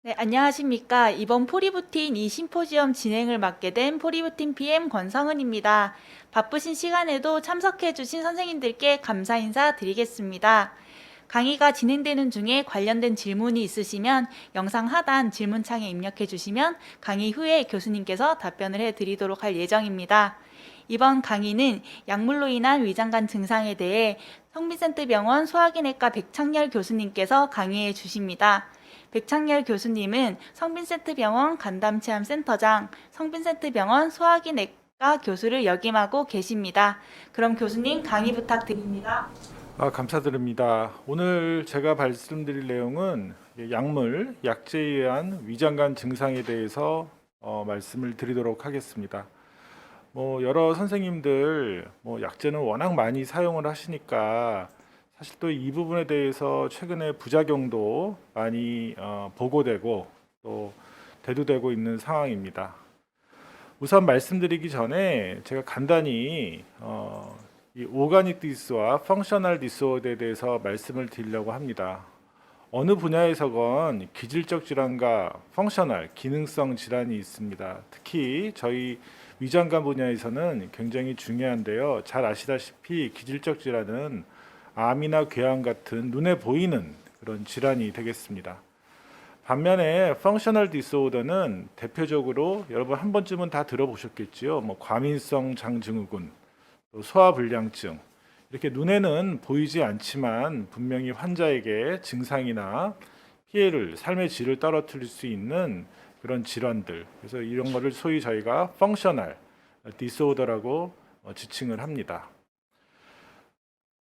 네, 안녕하십니까. 이번 포리부틴 이 심포지엄 진행을 맡게 된 포리부틴 PM 권성은입니다. 바쁘신 시간에도 참석해주신 선생님들께 감사 인사 드리겠습니다. 강의가 진행되는 중에 관련된 질문이 있으시면 영상 하단 질문창에 입력해 주시면 강의 후에 교수님께서 답변을 해드리도록 할 예정입니다. 이번 강의는 약물로 인한 위장관 증상에 대해 성빈센트병원 소화기내과 백창렬 교수님께서 강의해 주십니다. 백창렬 교수님은 성빈센트병원 간담체험센터장, 성빈센트병원 소화기내과 교수를 역임하고 계십니다. 그럼 교수님 강의 부탁드립니다. 감사드립니다. 오늘 제가 말씀드릴 내용은 약물, 약제에 의한 위장관 증상에 대해서 말씀을 드리도록 하겠습니다. 여러 선생님들 약제는 워낙 많이 사용을 하시니까 사실 또 이 부분에 대해서 최근에 부작용도 많이 보고되고 또 대두되고 있는 상황입니다. 우선 말씀드리기 전에 제가 간단히 이 오가닉 디스와 펑셔널 디스오더에 대해서 말씀을 드리려고 합니다. 어느 분야에서건 기질적 질환과 펑셔널, 기능성 질환이 있습니다. 특히 저희 위장관 분야에서는 굉장히 중요한데요. 잘 아시다시피 기질적 질환은 암이나 궤암 같은 눈에 보이는 그런 질환이 되겠습니다. 반면에 펑셔널 디스오더는 대표적으로 여러분 한 번쯤은 다 들어보셨겠지요. 과민성 장증후군, 또 소화불량증, 이렇게 눈에는 보이지 않지만 분명히 환자에게 증상이나 피해를, 삶의 질을 떨어뜨릴 수 있는 그런 질환들. 그래서 이런 거를 소위 저희가 펑셔널 디스오더라고 지칭을 합니다.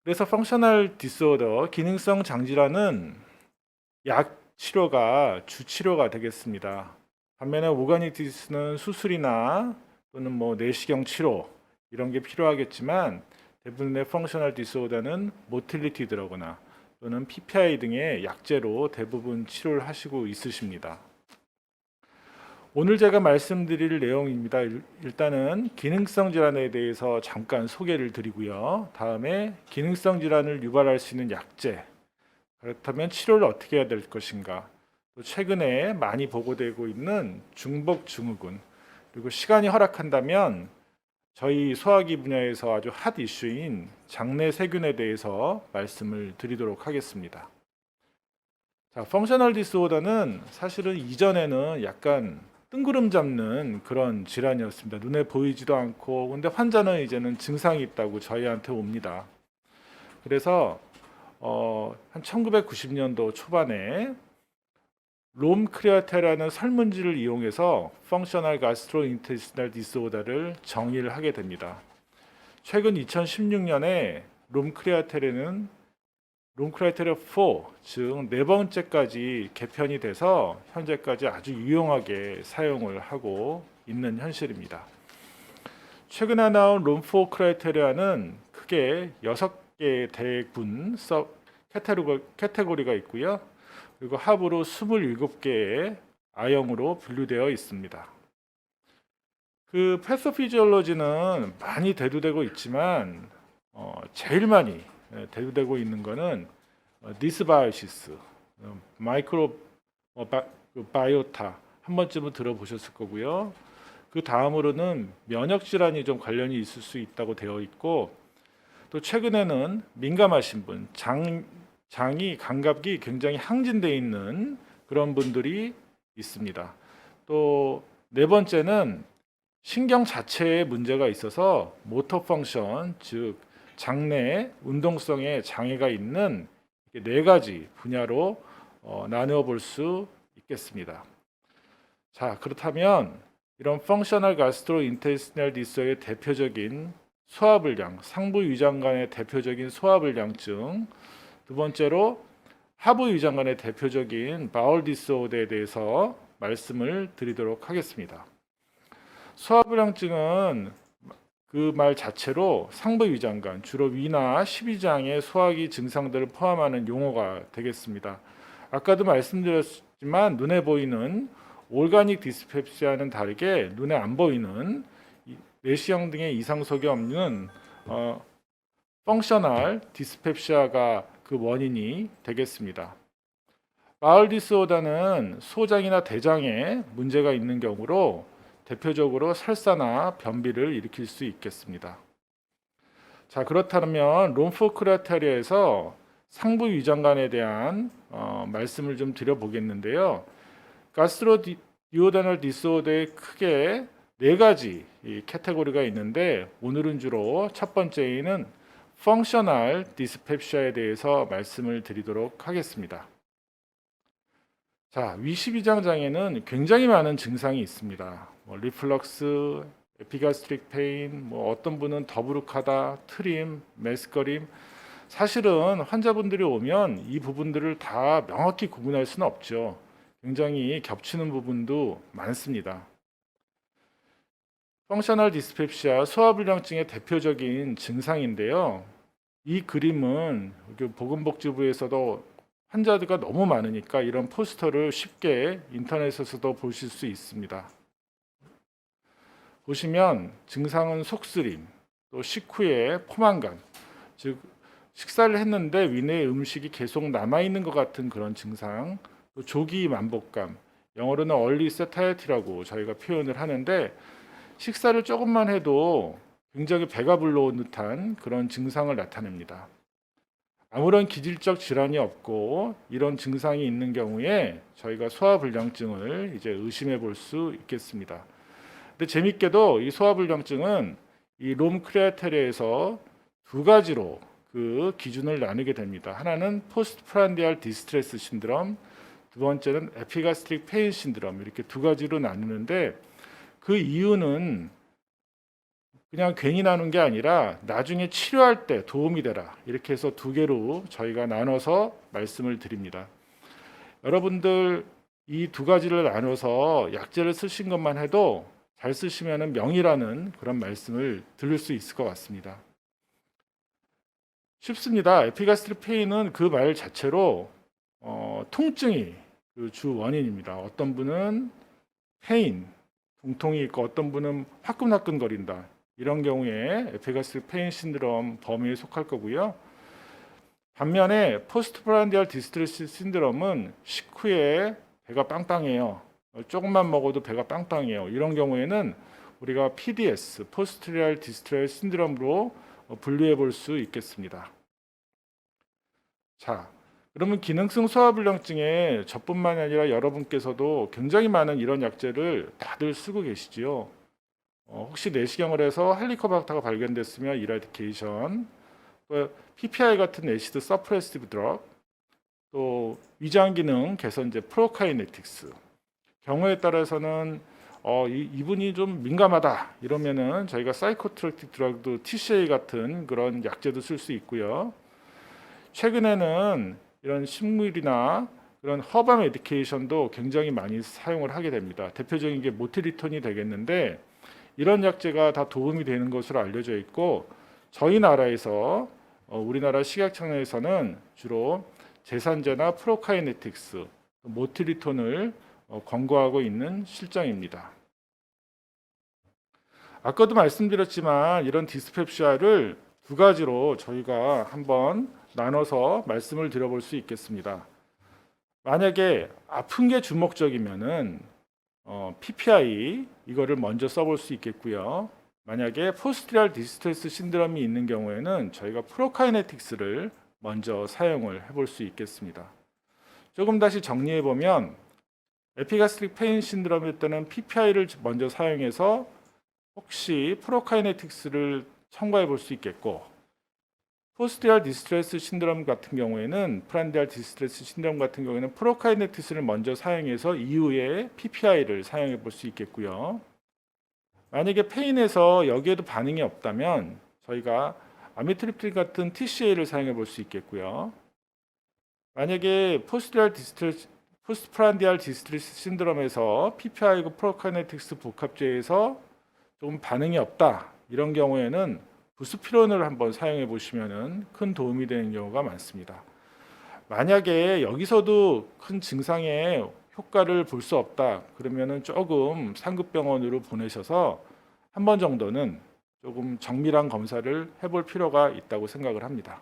그래서 펑셔널 디스오더, 기능성 장질환은 약 치료가 주치료가 되겠습니다. 반면에 오가닉 디스는 수술이나 또는 내시경 치료 이런 게 필요하겠지만 대부분의 펑셔널 디스오더는 모틸리티 드러그나 또는 PPI 등의 약제로 대부분 치료를 하시고 있으십니다. 오늘 제가 말씀드릴 내용입니다. 일단은 기능성 질환에 대해서 잠깐 소개를 드리고요. 다음에 기능성 질환을 유발할 수 있는 약제, 그렇다면 치료를 어떻게 해야 될 것인가, 또 최근에 많이 보고되고 있는 중복 증후군, 그리고 시간이 허락한다면 저희 소화기 분야에서 아주 핫 이슈인 장내 세균에 대해서 말씀을 드리도록 하겠습니다. 자, 펑셔널 디스오더는 사실은 이전에는 약간 뜬구름 잡는 그런 질환이었습니다. 눈에 보이지도 않고, 근데 환자는 이제는 증상이 있다고 저희한테 옵니다. 그래서 한 1990년도 초반에 롬크레아테라는 설문지를 이용해서 펑셔널 가스트로인테스티널 디스오더를 정의를 하게 됩니다. 최근 2016년에 롬크레아테레는 롬크레아테레 4, 즉 네 번째까지 개편이 돼서 현재까지 아주 유용하게 사용을 하고 있는 현실입니다. 최근에 나온 롬4 크라이테리아는 크게 6개의 대군 캐테고리가 있고요. 그리고 합으로 27개의 I형으로 분류되어 있습니다. 그 패소피지올로지는 많이 대두되고 있지만 제일 많이 대두되고 있는 거는 디스바이오시스, 마이크로 바이오타 한 번쯤은 들어보셨을 거고요. 그 다음으로는 면역 질환이 좀 관련이 있을 수 있다고 되어 있고, 또 최근에는 민감하신 분, 장이 감각이 굉장히 항진되어 있는 그런 분들이 있습니다. 또 네 번째는 신경 자체에 문제가 있어서 모터 펑션, 즉 장내 운동성에 장애가 있는 네 가지 분야로 나누어 볼 수 있겠습니다. 자, 그렇다면 이런 펑셔널 가스트로인테스티널 디스의 대표적인 소화불량, 상부 위장관의 대표적인 소화불량증, 두 번째로 하부 위장관의 대표적인 바울 디스오더에 대해서 말씀을 드리도록 하겠습니다. 소화불량증은 그 말 자체로 상부 위장관, 주로 위나 십위장의 소화기 증상들을 포함하는 용어가 되겠습니다. 아까도 말씀드렸지만 눈에 보이는 올가닉 디스펩시아는 다르게 눈에 안 보이는 내시경 등의 이상속이 없는 펑셔널 디스펩시아가 그 원인이 되겠습니다. 바울 디스오더는 소장이나 대장에 문제가 있는 경우로 대표적으로 설사나 변비를 일으킬 수 있겠습니다. 자, 그렇다면 롬포크라테리아에서 상부 위장관에 대한 말씀을 좀 드려보겠는데요. 가스트로디오다널 디스오더에 크게 네 가지 이 카테고리가 있는데 오늘은 주로 첫 번째는 펑셔널 디스펩시아에 대해서 말씀을 드리도록 하겠습니다. 자, 위시비장 장애는 굉장히 많은 증상이 있습니다. 리플럭스, 에피가스트릭 페인, 어떤 분은 더부룩하다, 트림, 메스꺼림. 사실은 환자분들이 오면 이 부분들을 다 명확히 구분할 수는 없죠. 굉장히 겹치는 부분도 많습니다. 펑셔널 디스펩시아 소화불량증의 대표적인 증상인데요. 이 그림은 보건복지부에서도 환자들과 너무 많으니까 이런 포스터를 쉽게 인터넷에서도 보실 수 있습니다. 보시면 증상은 속쓰림, 또 식후에 포만감, 즉 식사를 했는데 위내에 음식이 계속 남아있는 것 같은 그런 증상, 또 조기 만복감, 영어로는 early satiaty라고 저희가 표현을 하는데 식사를 조금만 해도 굉장히 배가 불러온 듯한 그런 증상을 나타냅니다. 아무런 기질적 질환이 없고 이런 증상이 있는 경우에 저희가 소화불량증을 이제 의심해 볼 수 있겠습니다. 근데 재밌게도 이 소화불량증은 이 롬크레아테리아에서 두 가지로 그 기준을 나누게 됩니다. 하나는 포스트프란디알 디스트레스 신드롬, 두 번째는 에피가스트릭 페인 신드롬, 이렇게 두 가지로 나누는데 그 이유는 그냥 괜히 나눈 게 아니라 나중에 치료할 때 도움이 되라, 이렇게 해서 두 개로 저희가 나눠서 말씀을 드립니다. 여러분들 이 두 가지를 나눠서 약제를 쓰신 것만 해도 잘 쓰시면 명이라는 그런 말씀을 들을 수 있을 것 같습니다. 쉽습니다. 에피가스트릭 페인은 그 말 자체로 통증이 그 주 원인입니다. 어떤 분은 페인, 통통이 있고 어떤 분은 화끈화끈거린다. 이런 경우에 에피가스트릭 페인 신드롬 범위에 속할 거고요. 반면에 포스트프란디알 디스트레스 신드롬은 식후에 배가 빵빵해요. 조금만 먹어도 배가 빵빵해요. 이런 경우에는 우리가 PDS, 포스트리알 디스트레스 신드롬으로 분류해 볼 수 있겠습니다. 자, 그러면 기능성 소화불량증에 저뿐만 아니라 여러분께서도 굉장히 많은 이런 약제를 다들 쓰고 계시지요. 혹시 내시경을 해서 헬리코박터가 발견됐으면 이라디케이션, 또 PPI 같은 애시드 서프레시브 드럭, 또 위장 기능 개선제 프로카이네틱스. 경우에 따라서는 이분이 좀 민감하다 이러면은 저희가 사이코트랙틱 드럭도 TCA 같은 그런 약제도 쓸 수 있고요. 최근에는 이런 식물이나 그런 허브 메디케이션도 굉장히 많이 사용을 하게 됩니다. 대표적인 게 모트리톤이 되겠는데 이런 약제가 다 도움이 되는 것으로 알려져 있고 저희 나라에서 우리나라 식약청에서는 주로 제산제나 프로카이네틱스, 모트리톤을 권고하고 있는 실정입니다. 아까도 말씀드렸지만 이런 디스펩시아를 두 가지로 저희가 한번 나눠서 말씀을 드려볼 수 있겠습니다. 만약에 아픈 게 주목적이면은 PPI 이거를 먼저 써볼 수 있겠고요. 만약에 포스트리알 디스트레스 신드롬이 있는 경우에는 저희가 프로카이네틱스를 먼저 사용을 해볼 수 있겠습니다. 조금 다시 정리해 보면 에피가스트릭 페인 신드롬일 때는 PPI를 먼저 사용해서 혹시 프로카이네틱스를 첨가해 볼 수 있겠고, 포스트리알 디스트레스 신드롬 같은 경우에는 프란디알 디스트레스 신드롬 같은 경우에는 프로카이네틱스를 먼저 사용해서 이후에 PPI를 사용해 볼 수 있겠고요. 만약에 페인에서 여기에도 반응이 없다면 저희가 아미트리프린 같은 TCA를 사용해 볼 수 있겠고요. 만약에 포스트프란디알 디스트레스 신드롬에서 PPI고 프로카이네틱스 복합제에서 좀 반응이 없다 이런 경우에는 부스피론을 한번 사용해 보시면 큰 도움이 되는 경우가 많습니다. 만약에 여기서도 큰 증상의 효과를 볼 수 없다 그러면은 조금 상급병원으로 보내셔서 한 번 정도는 조금 정밀한 검사를 해볼 필요가 있다고 생각을 합니다.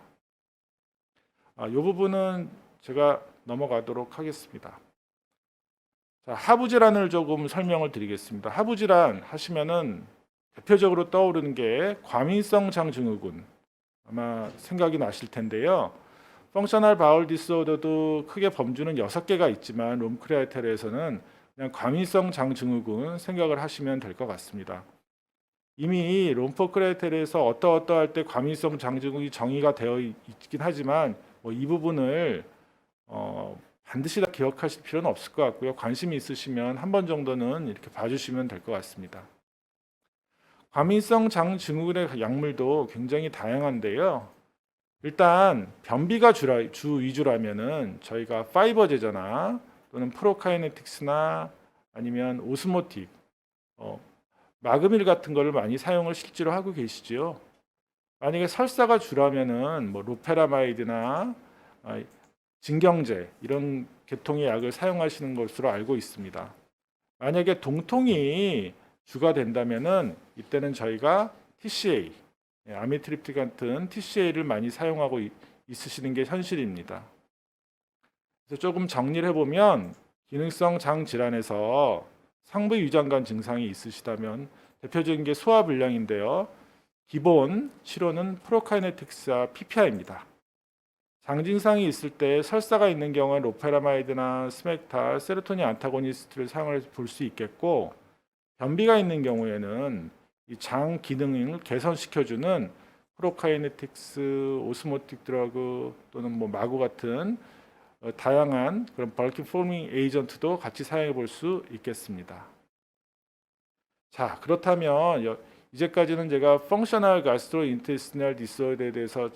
이 부분은 제가 넘어가도록 하겠습니다. 자, 하부 질환을 조금 설명을 드리겠습니다. 하부 질환 하시면은 대표적으로 떠오르는 게 과민성 장증후군 아마 생각이 나실 텐데요. 펑셔널 바울 디스오더도 크게 범주는 6개가 있지만 롬크리아테르에서는 그냥 과민성 장증후군 생각을 하시면 될 것 같습니다. 이미 롬포크리아테르에서 어떠할 때 과민성 장증후군이 정의가 되어 있긴 하지만 뭐 이 부분을 반드시 다 기억하실 필요는 없을 것 같고요. 관심이 있으시면 한 번 정도는 이렇게 봐주시면 될 것 같습니다. 과민성 장증후군의 약물도 굉장히 다양한데요. 일단 변비가 주 위주라면은 저희가 파이버제저나 또는 프로카이네틱스나 아니면 오스모틱, 마그밀 같은 거를 많이 사용을 실제로 하고 계시지요. 만약에 설사가 주라면은 뭐 로페라마이드나 진경제 이런 계통의 약을 사용하시는 것으로 알고 있습니다. 만약에 동통이 주가 된다면은 이때는 저희가 TCA, 아미트립틱 같은 TCA를 많이 사용하고 있으시는 게 현실입니다. 그래서 조금 정리를 해보면 기능성 장 질환에서 상부 위장관 증상이 있으시다면 대표적인 게 소화불량인데요. 기본 치료는 프로카이네틱스와 PPI입니다. 장 증상이 있을 때 설사가 있는 경우는 로페라마이드나 스맥탈, 세로토닌 안타고니스트를 사용해 볼 수 있겠고, 변비가 있는 경우에는 이 장 기능을 개선시켜주는 프로카이네틱스, 오스모틱 드러그 또는 뭐 마구 같은 다양한 그런 벌킹 포밍 에이전트도 같이 사용해 볼 수 있겠습니다. 자, 그렇다면 이제까지는 제가 펑셔널 가스트로인테스티널 디스오더에 대해서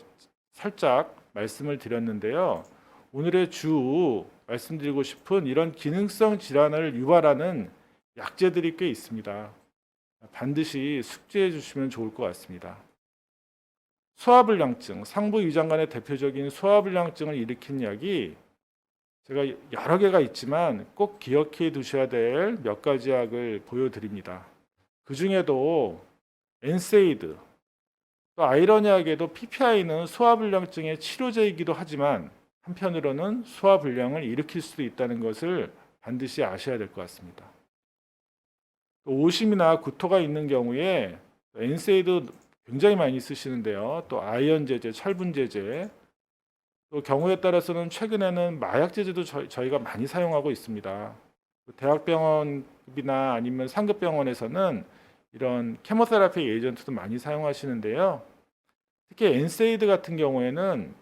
살짝 말씀을 드렸는데요. 오늘의 주 말씀드리고 싶은 이런 기능성 질환을 유발하는 약제들이 꽤 있습니다. 반드시 숙지해 주시면 좋을 것 같습니다. 소화불량증, 상부 위장관의 대표적인 소화불량증을 일으키는 약이 제가 여러 개가 있지만 꼭 기억해 두셔야 될 몇 가지 약을 보여드립니다. 그 중에도 엔세이드, 또 아이러니하게도 PPI는 소화불량증의 치료제이기도 하지만 한편으로는 소화불량을 일으킬 수도 있다는 것을 반드시 아셔야 될 것 같습니다. 또 오심이나 구토가 있는 경우에 엔세이드 굉장히 많이 쓰시는데요. 또 아이언 제제, 철분 제제, 또 경우에 따라서는 최근에는 마약 제제도 저희가 많이 사용하고 있습니다. 대학병원이나 아니면 상급병원에서는 이런 케모테라피 에이전트도 많이 사용하시는데요. 특히 엔세이드 같은 경우에는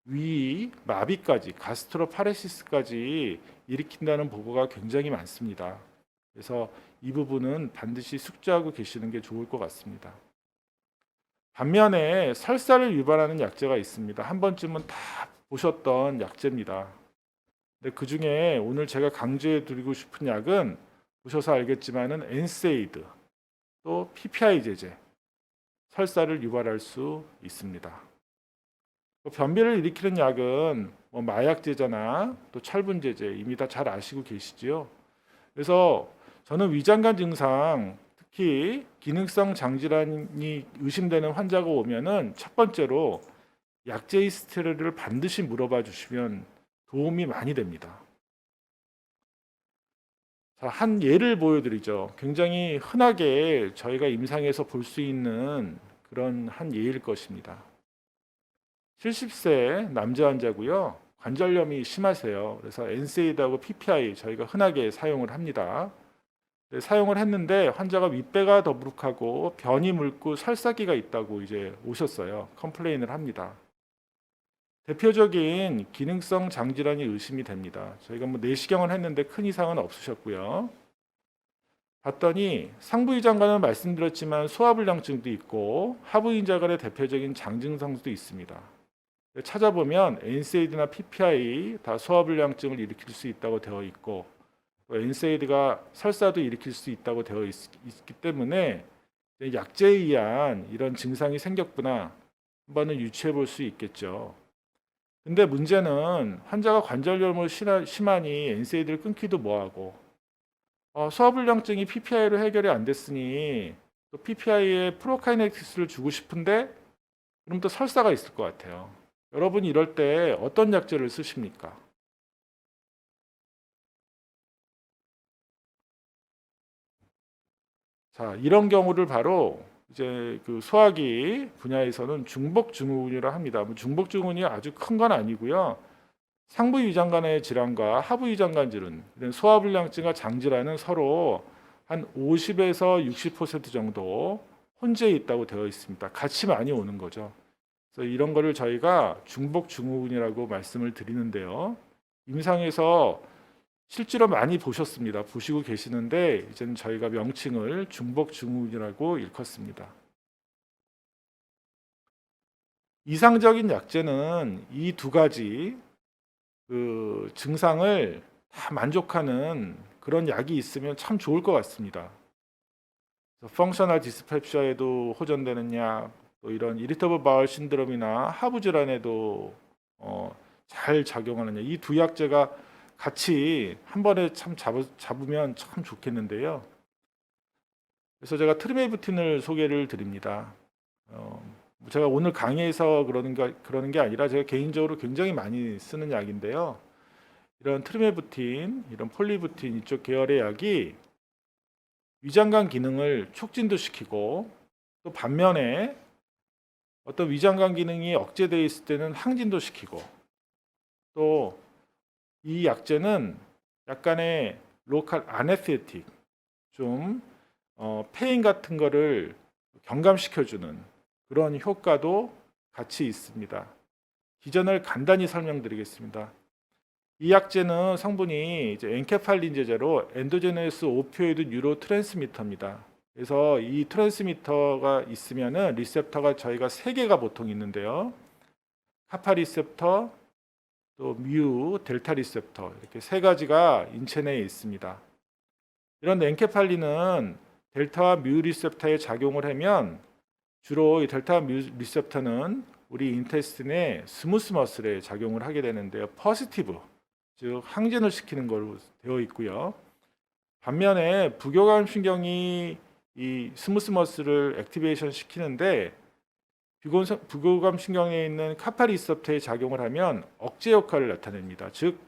위 마비까지 가스트로파레시스까지 일으킨다는 보고가 굉장히 많습니다. 그래서 이 부분은 반드시 숙지하고 계시는 게 좋을 것 같습니다. 반면에 설사를 유발하는 약제가 있습니다. 한 번쯤은 다 보셨던 약제입니다. 근데 그 중에 오늘 제가 강조해 드리고 싶은 약은 보셔서 알겠지만은 엔세이드 또 PPI 제제, 설사를 유발할 수 있습니다. 변비를 일으키는 약은 뭐 마약제제나 또 철분제제 이미 다 잘 아시고 계시지요. 그래서 저는 위장관 증상, 특히 기능성 장질환이 의심되는 환자가 오면은 첫 번째로 약제 히스토리를 반드시 물어봐 주시면 도움이 많이 됩니다. 자, 한 예를 보여드리죠. 굉장히 흔하게 저희가 임상에서 볼 수 있는 그런 한 예일 것입니다. 70세 남자 환자고요. 관절염이 심하세요. 그래서 엔세이드하고 PPI 저희가 흔하게 사용을 합니다. 사용을 했는데 환자가 윗배가 더부룩하고 변이 묽고 설사기가 있다고 이제 오셨어요. 컴플레인을 합니다. 대표적인 기능성 장질환이 의심이 됩니다. 저희가 뭐 내시경을 했는데 큰 이상은 없으셨고요. 봤더니 상부위장관은 말씀드렸지만 소화불량증도 있고 하부위장관의 대표적인 장증상도 있습니다. 찾아보면 엔세이드나 PPI 다 소화불량증을 일으킬 수 있다고 되어 있고 엔세이드가 설사도 일으킬 수 있다고 되어 있기 때문에 약제에 의한 이런 증상이 생겼구나 한번은 유추해 볼 수 있겠죠. 근데 문제는 환자가 관절염을 심하니 엔세이드를 끊기도 뭐하고 소화불량증이 PPI로 해결이 안 됐으니 또 PPI에 프로카이네틱스를 주고 싶은데 그럼 또 설사가 있을 것 같아요. 여러분이 이럴 때 어떤 약제를 쓰십니까? 자, 이런 경우를 바로 이제 그 소화기 분야에서는 중복증후군이라 합니다. 뭐 중복증후군이 아주 큰 건 아니고요. 상부 위장관의 질환과 하부 위장관 질환, 이런 소화불량증과 장질환은 서로 한 50에서 60% 정도 혼재해 있다고 되어 있습니다. 같이 많이 오는 거죠. 그래서 이런 거를 저희가 중복증후군이라고 말씀을 드리는데요. 임상에서 실제로 많이 보셨습니다. 보시고 계시는데 이제는 저희가 명칭을 중복증후군이라고 일컫습니다. 이상적인 약제는 이 두 가지 그 증상을 다 만족하는 그런 약이 있으면 참 좋을 것 같습니다. 펑셔널 디스펩시아에도 호전되는 약, 또 이런 이리터블 바울 신드롬이나 하부 질환에도 잘 작용하는 약, 이 두 약제가 같이 한 번에 참 잡으면 참 좋겠는데요. 그래서 제가 트리메부틴을 소개를 드립니다. 제가 오늘 강의에서 그러는 게 아니라 제가 개인적으로 굉장히 많이 쓰는 약인데요. 이런 트리메부틴, 이런 폴리부틴 이쪽 계열의 약이 위장관 기능을 촉진도 시키고, 또 반면에 어떤 위장관 기능이 억제되어 있을 때는 항진도 시키고, 또 이 약제는 약간의 로컬 아네스테틱, 좀 페인 같은 거를 경감시켜주는 그런 효과도 같이 있습니다. 기전을 간단히 설명드리겠습니다. 이 약제는 성분이 이제 엔케팔린 제제로 엔도제너스 오피오이드 뉴로 트랜스미터입니다. 그래서 이 트랜스미터가 있으면은 리셉터가 저희가 세 개가 보통 있는데요. 카파 리셉터, 또 뮤, 델타 리셉터, 이렇게 세 가지가 인체 내에 있습니다. 이런 엔케팔린은 델타와 뮤 리셉터에 작용을 하면 주로 이 델타 뮤 리셉터는 우리 인테스틴의 스무스 머슬에 작용을 하게 되는데요. 포지티브, 즉 항진을 시키는 걸로 되어 있고요. 반면에 부교감 신경이 이 스무스 머슬을 액티베이션 시키는데 부교감 신경에 있는 카파 리셉터에 작용을 하면 억제 효과를 나타냅니다. 즉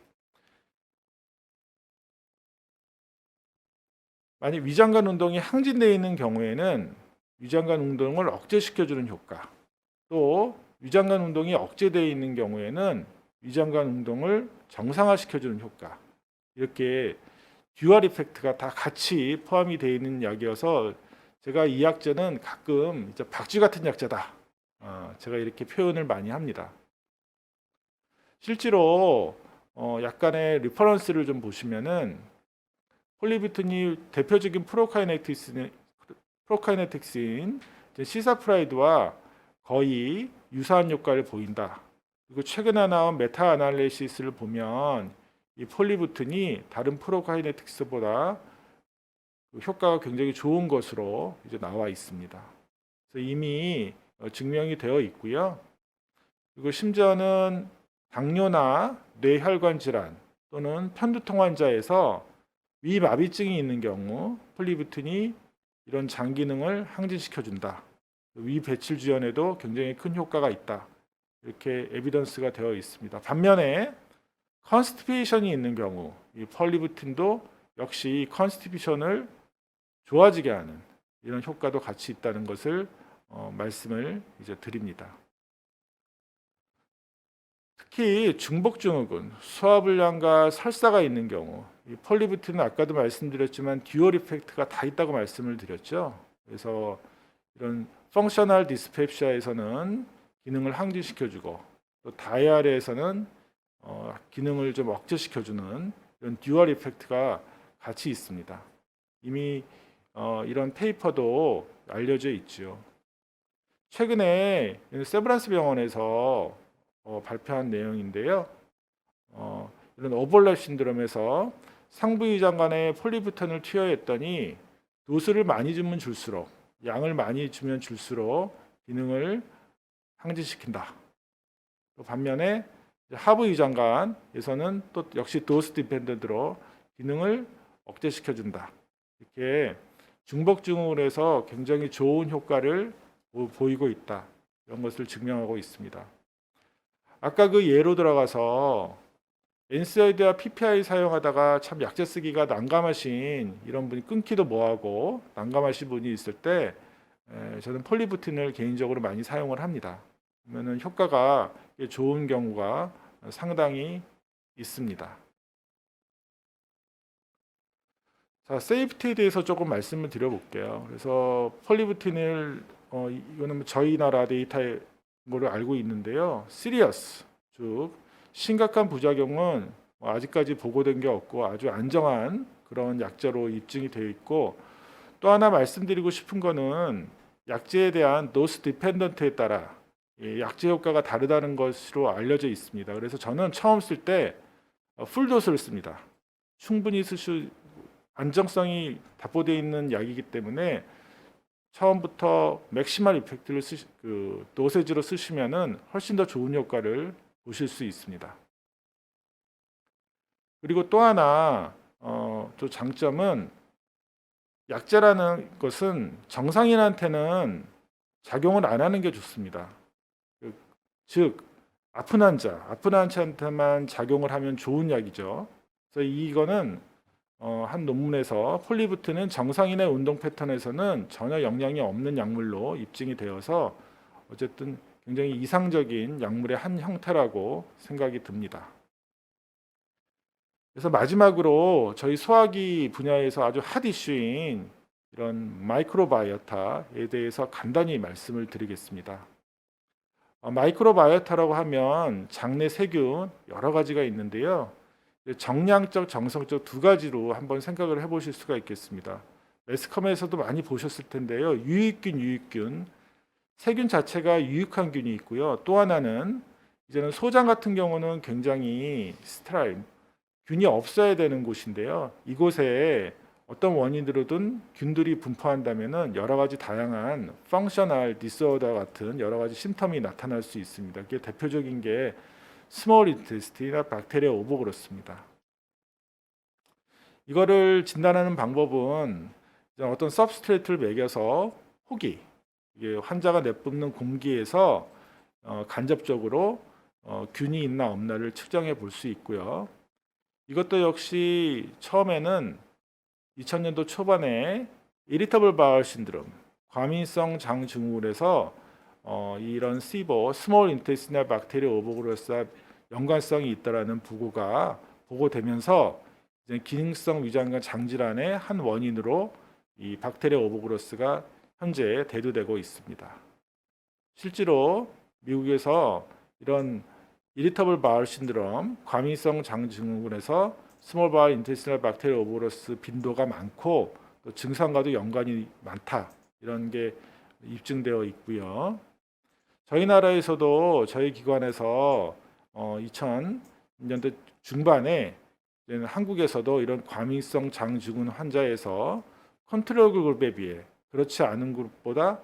만약 위장관 운동이 항진되어 있는 경우에는 위장관 운동을 억제시켜주는 효과, 또 위장관 운동이 억제되어 있는 경우에는 위장관 운동을 정상화시켜주는 효과, 이렇게 듀얼 이펙트가 다 같이 포함이 되어 있는 약이어서 제가 이 약제는 가끔 이제 박쥐 같은 약제다, 제가 이렇게 표현을 많이 합니다. 실제로 약간의 리퍼런스를 좀 보시면은 폴리비튼이 대표적인 프로카이네틱스인 시사프라이드와 거의 유사한 효과를 보인다. 그리고 최근에 나온 메타 아날리시스를 보면 이 폴리부튼이 다른 프로카이네틱스보다 효과가 굉장히 좋은 것으로 이제 나와 있습니다. 그래서 이미 증명이 되어 있고요. 그리고 심지어는 당뇨나 뇌혈관 질환 또는 편두통 환자에서 위마비증이 있는 경우 폴리부틴이 이런 장 기능을 항진시켜준다. 위 배출 지연에도 굉장히 큰 효과가 있다. 이렇게 에비던스가 되어 있습니다. 반면에 컨스티페이션이 있는 경우 이 폴리부틴도 역시 컨스티페이션을 좋아지게 하는 이런 효과도 같이 있다는 것을 말씀을 이제 드립니다. 특히 중복증후군, 소화불량과 설사가 있는 경우 이 폴리부틴은 아까도 말씀드렸지만 듀얼 이펙트가 다 있다고 말씀을 드렸죠. 그래서 이런 펑셔널 디스펩시아에서는 기능을 항진시켜주고 또 다이아레에서는 기능을 좀 억제시켜주는 이런 듀얼 이펙트가 같이 있습니다. 이미 이런 페이퍼도 알려져 있죠. 최근에 세브란스 병원에서 발표한 내용인데요. 이런 오버랩 신드롬에서 상부위장관에 폴리부탄을 투여했더니 도수를 많이 주면 줄수록, 양을 많이 주면 줄수록 기능을 항진시킨다. 또 반면에 하부위장관에서는 또 역시 도스 디펜던트로 기능을 억제시켜준다. 이렇게 중복증후군을 해서 굉장히 좋은 효과를 보이고 있다. 이런 것을 증명하고 있습니다. 아까 그 예로 들어가서 NSAI드와 PPI 사용하다가 참 약재 쓰기가 난감하신 이런 분이 끊기도 뭐하고 난감하신 분이 있을 때 저는 폴리부틴을 개인적으로 많이 사용을 합니다. 그러면 효과가 좋은 경우가 상당히 있습니다. 자, 세이프티에 대해서 조금 말씀을 드려볼게요. 그래서 폴리부틴을 이거는 저희 나라 데이터에 거를 알고 있는데요. 시리어스, 즉 심각한 부작용은 아직까지 보고된 게 없고 아주 안정한 그런 약제로 입증이 되어 있고, 또 하나 말씀드리고 싶은 거는 약제에 대한 도스 디펜던트에 따라 약제 효과가 다르다는 것으로 알려져 있습니다. 그래서 저는 처음 쓸 때 풀도스를 씁니다. 충분히 안정성이 답보되어 있는 약이기 때문에 처음부터 맥시멀 이펙트를 도세지로 쓰시면은 훨씬 더 좋은 효과를 보실 수 있습니다. 그리고 또 하나 또 장점은 약제라는 것은 정상인한테는 작용을 안 하는 게 좋습니다. 즉 아픈 환자한테만 작용을 하면 좋은 약이죠. 그래서 이거는 한 논문에서 폴리부트는 정상인의 운동 패턴에서는 전혀 영향이 없는 약물로 입증이 되어서 어쨌든 굉장히 이상적인 약물의 한 형태라고 생각이 듭니다. 그래서 마지막으로 저희 소화기 분야에서 아주 핫 이슈인 이런 마이크로바이오타에 대해서 간단히 말씀을 드리겠습니다. 마이크로바이오타라고 하면 장내 세균 여러 가지가 있는데요. 정량적, 정성적 두 가지로 한번 생각을 해보실 수가 있겠습니다. 매스컴에서도 많이 보셨을 텐데요. 유익균, 세균 자체가 유익한 균이 있고요. 또 하나는 이제는 소장 같은 경우는 굉장히 스테라일, 균이 없어야 되는 곳인데요. 이곳에 어떤 원인으로든 균들이 분포한다면은 여러 가지 다양한 펑셔널 디스오더 같은 여러 가지 심텀이 나타날 수 있습니다. 그게 대표적인 게 스몰 인테스티나 박테리아 오보그로스입니다. 이거를 진단하는 방법은 어떤 서브스트레이트를 매겨서 호기, 이게 환자가 내뿜는 공기에서 간접적으로 균이 있나 없나를 측정해 볼 수 있고요. 이것도 역시 처음에는 2000년도 초반에 이리터블 바울 신드롬, 과민성 장 증후군에서 이런 시보, 스몰 인테스티널 박테리아 오보그로스와 연관성이 있다라는 보고가 보고되면서 이제 기능성 위장관 장질환의 한 원인으로 이 박테리아 오보그로스가 현재 대두되고 있습니다. 실제로 미국에서 이런 이리터블 바울 신드롬, 과민성 장 증후군에서 스몰 바울 인테스티널 박테리아 오보그로스 빈도가 많고 또 증상과도 연관이 많다, 이런 게 입증되어 있고요. 저희 나라에서도 저희 기관에서 2000년대 중반에 한국에서도 이런 과민성 장증후군 환자에서 컨트롤 그룹에 비해 그렇지 않은 그룹보다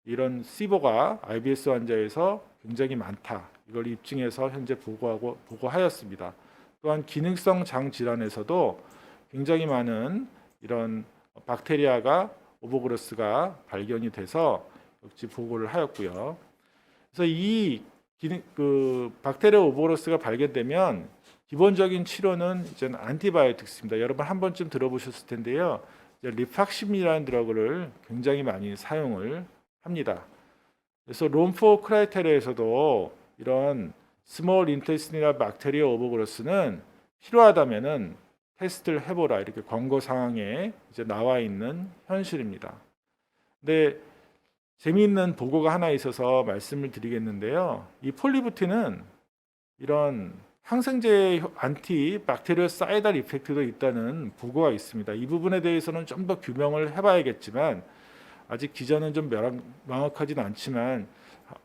이런 시보가 IBS 환자에서 굉장히 많다, 이걸 입증해서 현재 보고하였습니다. 또한 기능성 장 질환에서도 굉장히 많은 이런 박테리아가 오보그로스가 발견이 돼서 역시 보고를 하였고요. 그래서 이 박테리아 오보그로스가 발견되면 기본적인 치료는 이제는 안티바이오틱스입니다. 여러분 한 번쯤 들어보셨을 텐데요. 리팍심이라는 드러그를 굉장히 많이 사용을 합니다. 그래서 롬포 크라이테리아에서도 이런 스몰 인테스티널 박테리아 오보그로스는 필요하다면은 테스트를 해보라, 이렇게 권고 사항에 이제 나와 있는 현실입니다. 근데 재미있는 보고가 하나 있어서 말씀을 드리겠는데요. 이 폴리부틴은 이런 항생제 안티 박테리아 사이달 이펙트도 있다는 보고가 있습니다. 이 부분에 대해서는 좀 더 규명을 해봐야겠지만 아직 기전은 좀 명확하진 않지만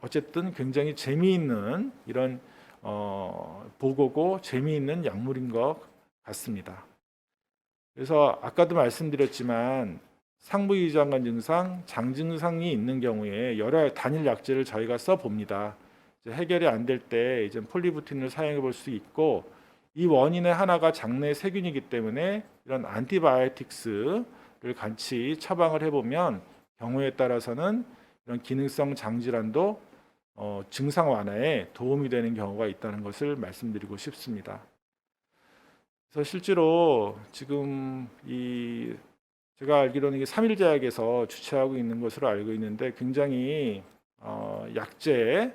어쨌든 굉장히 재미있는 이런 보고고 재미있는 약물인 것 같습니다. 그래서 아까도 말씀드렸지만 상부위장관 증상, 장 증상이 있는 경우에 여러 단일 약제를 저희가 써봅니다. 해결이 안 될 때 이제 폴리부틴을 사용해 볼 수 있고, 이 원인의 하나가 장내 세균이기 때문에 이런 안티바이오틱스를 같이 처방을 해보면 경우에 따라서는 이런 기능성 장질환도 증상 완화에 도움이 되는 경우가 있다는 것을 말씀드리고 싶습니다. 그래서 실제로 지금 제가 알기로는 이게 삼일제약에서 주최하고 있는 것으로 알고 있는데 굉장히 약제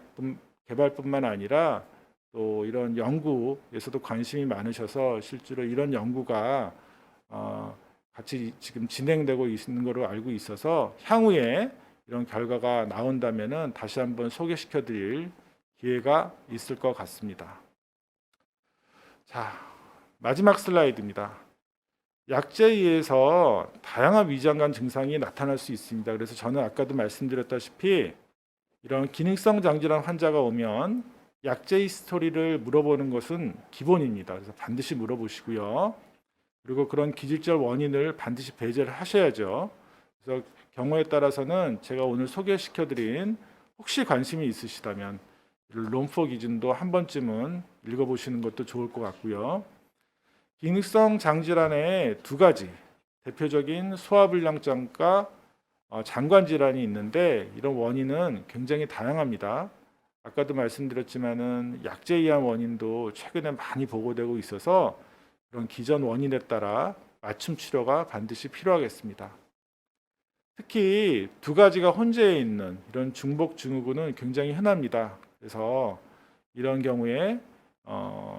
개발뿐만 아니라 또 이런 연구에서도 관심이 많으셔서 실제로 이런 연구가 같이 지금 진행되고 있는 것으로 알고 있어서 향후에 이런 결과가 나온다면은 다시 한번 소개시켜 드릴 기회가 있을 것 같습니다. 자, 마지막 슬라이드입니다. 약제에 의해서 다양한 위장관 증상이 나타날 수 있습니다. 그래서 저는 아까도 말씀드렸다시피 이런 기능성 장질환 환자가 오면 약제 히스토리를 물어보는 것은 기본입니다. 그래서 반드시 물어보시고요. 그리고 그런 기질적 원인을 반드시 배제를 하셔야죠. 그래서 경우에 따라서는 제가 오늘 소개시켜드린 혹시 관심이 있으시다면 롬포 기준도 한 번쯤은 읽어보시는 것도 좋을 것 같고요. 기능성 장질환의 두 가지 대표적인 소화불량증과 장관 질환이 있는데 이런 원인은 굉장히 다양합니다. 아까도 말씀드렸지만은 약제에 의한 원인도 최근에 많이 보고되고 있어서 그런 기전 원인에 따라 맞춤 치료가 반드시 필요하겠습니다. 특히 두 가지가 혼재해 있는 이런 중복 증후군은 굉장히 흔합니다. 그래서 이런 경우에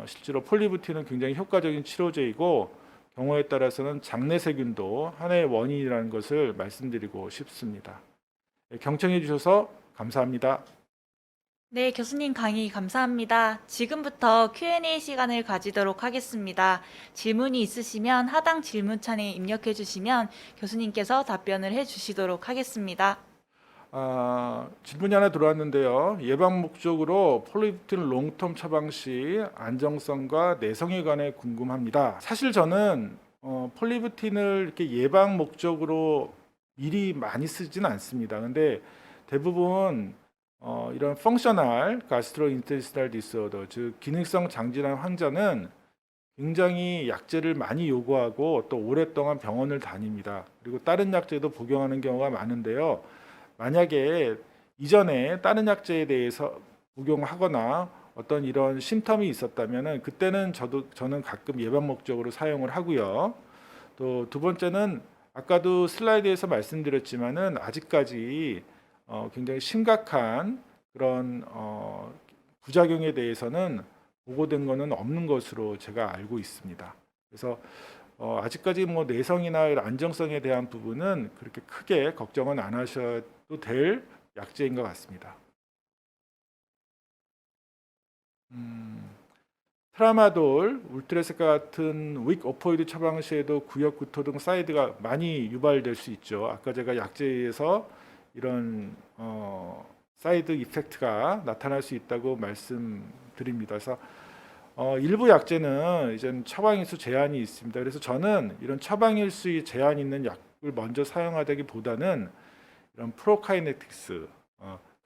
실제로 폴리부틴은 굉장히 효과적인 치료제이고 경우에 따라서는 장내세균도 하나의 원인이라는 것을 말씀드리고 싶습니다. 경청해 주셔서 감사합니다. 네, 교수님 강의 감사합니다. 지금부터 Q&A 시간을 가지도록 하겠습니다. 질문이 있으시면 하단 질문창에 입력해 주시면 교수님께서 답변을 해 주시도록 하겠습니다. 질문이 하나 들어왔는데요. 예방 목적으로 폴리부틴 롱텀 처방 시 안정성과 내성에 관해 궁금합니다. 사실 저는 폴리부틴을 이렇게 예방 목적으로 미리 많이 쓰진 않습니다. 근데 대부분 이런 펑셔널 가스트로인테스탈 디스오더, 즉 기능성 장질환 환자는 굉장히 약제를 많이 요구하고 또 오랫동안 병원을 다닙니다. 그리고 다른 약제도 복용하는 경우가 많은데요. 만약에 이전에 다른 약제에 대해서 복용하거나 어떤 이런 심텀이 있었다면은 그때는 저는 가끔 예방 목적으로 사용을 하고요. 또 두 번째는 아까도 슬라이드에서 말씀드렸지만은 아직까지 굉장히 심각한 그런 부작용에 대해서는 보고된 것은 없는 것으로 제가 알고 있습니다. 그래서 아직까지 뭐 내성이나 이런 안정성에 대한 부분은 그렇게 크게 걱정은 안 하셔도 될 약제인 것 같습니다. 트라마돌, 울트라세카 같은 윅 오포이드 처방 시에도 구역 구토 등 사이드가 많이 유발될 수 있죠. 아까 제가 약제에 의해서 이런 사이드 이펙트가 나타날 수 있다고 말씀드립니다. 그래서 일부 약제는 이제 처방일수 제한이 있습니다. 그래서 저는 이런 처방일수에 제한 있는 약을 먼저 사용하기보다는 이런 프로카이네틱스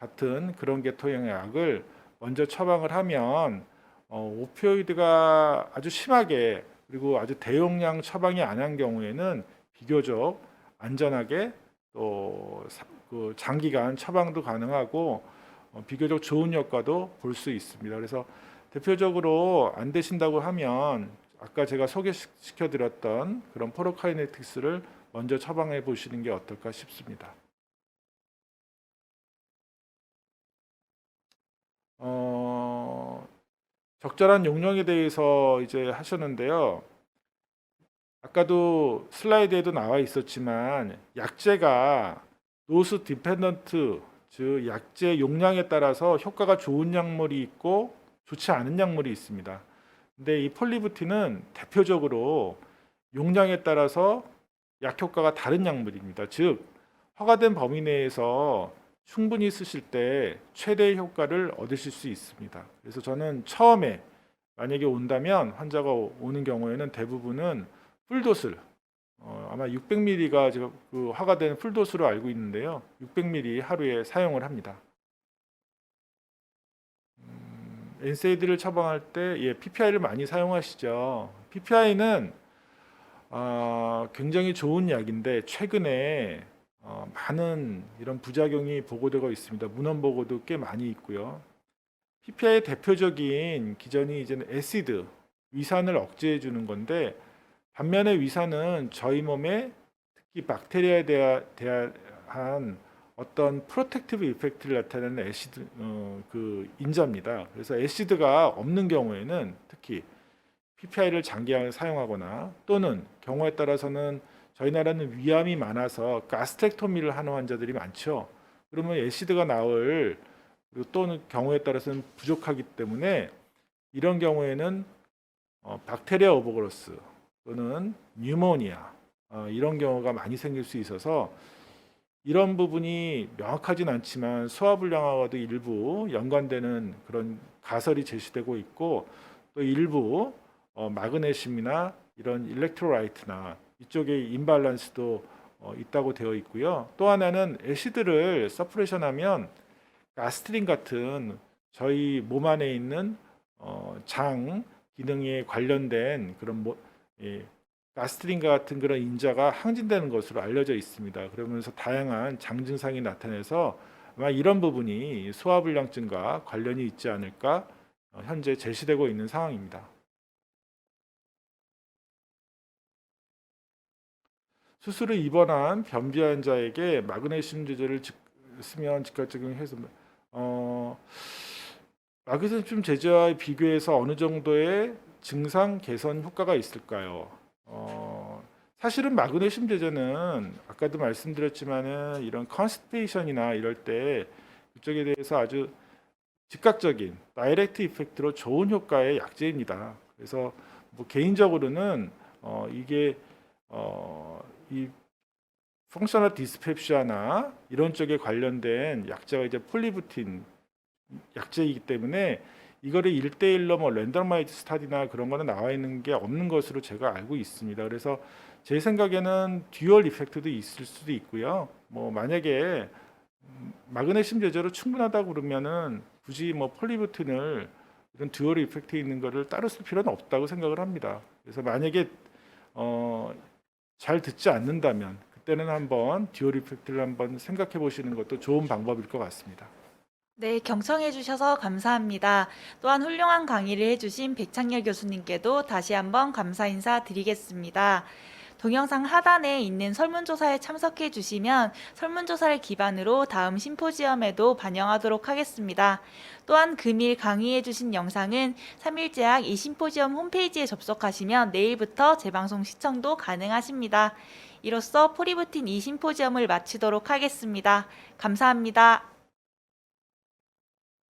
같은 그런 계통의 약을 먼저 처방을 하면 오피오이드가 아주 심하게 그리고 아주 대용량 처방이 안 한 경우에는 비교적 안전하게 또 그 장기간 처방도 가능하고 비교적 좋은 효과도 볼 수 있습니다. 그래서 대표적으로 안 되신다고 하면 아까 제가 소개시켜 드렸던 그런 프로카이네틱스를 먼저 처방해 보시는 게 어떨까 싶습니다. 적절한 용량에 대해서 이제 하셨는데요. 아까도 슬라이드에도 나와 있었지만 약제가 노스 디펜던트, 즉 약제 용량에 따라서 효과가 좋은 약물이 있고 좋지 않은 약물이 있습니다. 근데 이 폴리부틴은 대표적으로 용량에 따라서 약 효과가 다른 약물입니다. 즉 허가된 범위 내에서 충분히 쓰실 때 최대의 효과를 얻으실 수 있습니다. 그래서 저는 처음에 만약에 온다면 환자가 오는 경우에는 대부분은 풀도스를 아마 600ml가 지금 그 허가된 풀도스로 알고 있는데요. 600ml 하루에 사용을 합니다. NSAID를 처방할 때 PPI를 많이 사용하시죠. PPI는 굉장히 좋은 약인데 최근에 많은 이런 부작용이 보고되고 있습니다. 문헌 보고도 꽤 많이 있고요. PPI의 대표적인 기전이 이제는 에시드, 위산을 억제해 주는 건데, 반면에 위산은 저희 몸에 특히 박테리아에 대한 어떤 프로텍티브 이펙트를 나타내는 애시드 그 인자입니다. 그래서 애시드가 없는 경우에는 특히 PPI를 장기간 사용하거나 또는 경우에 따라서는 저희 나라는 위암이 많아서 가스트렉토미를 하는 환자들이 많죠. 그러면 애시드가 나올, 그리고 또는 경우에 따라서는 부족하기 때문에 이런 경우에는 박테리아 오버그로스 또는 뉴모니아 이런 경우가 많이 생길 수 있어서 이런 부분이 명확하진 않지만 소화불량하고도 일부 연관되는 그런 가설이 제시되고 있고, 또 일부 마그네슘이나 이런 일렉트로라이트나 이쪽에 임발란스도 있다고 되어 있고요. 또 하나는 애시드를 서프레션하면 가스트린 같은 저희 몸 안에 있는 장 기능에 관련된 그런 가스트린과 같은 그런 인자가 항진되는 것으로 알려져 있습니다. 그러면서 다양한 장 증상이 나타내서 아마 이런 부분이 소화불량증과 관련이 있지 않을까 현재 제시되고 있는 상황입니다. 수술을 입원한 변비 환자에게 마그네슘 제제를 쓰면 즉각적인 해소. 마그네슘 제제와 비교해서 어느 정도의 증상 개선 효과가 있을까요? 사실은 마그네슘 제제는 아까도 말씀드렸지만은 이런 컨스티페이션이나 이럴 때 그쪽에 대해서 아주 즉각적인 다이렉트 이펙트로 좋은 효과의 약제입니다. 그래서 뭐 개인적으로는 이게 이 펑셔널 디스펩시아나 이런 쪽에 관련된 약제가 이제 폴리부틴 약제이기 때문에 이거를 1대1로 뭐 랜덤마이즈 스타디나 그런 거는 나와 있는 게 없는 것으로 제가 알고 있습니다. 그래서 제 생각에는 듀얼 이펙트도 있을 수도 있고요. 뭐 만약에 마그네슘 제제로 충분하다고 그러면은 굳이 뭐 폴리부틴을 이런 듀얼 이펙트 있는 거를 따로 쓸 필요는 없다고 생각을 합니다. 그래서 만약에 잘 듣지 않는다면 그때는 한번 듀얼 이펙트를 한번 생각해 보시는 것도 좋은 방법일 것 같습니다. 네, 경청해 주셔서 감사합니다. 또한 훌륭한 강의를 해주신 백창렬 교수님께도 다시 한번 감사 인사 드리겠습니다. 동영상 하단에 있는 설문조사에 참석해 주시면 설문조사를 기반으로 다음 심포지엄에도 반영하도록 하겠습니다. 또한 금일 강의해 주신 영상은 3일제약 이 심포지엄 홈페이지에 접속하시면 내일부터 재방송 시청도 가능하십니다. 이로써 포리부틴 이 심포지엄을 마치도록 하겠습니다. 감사합니다.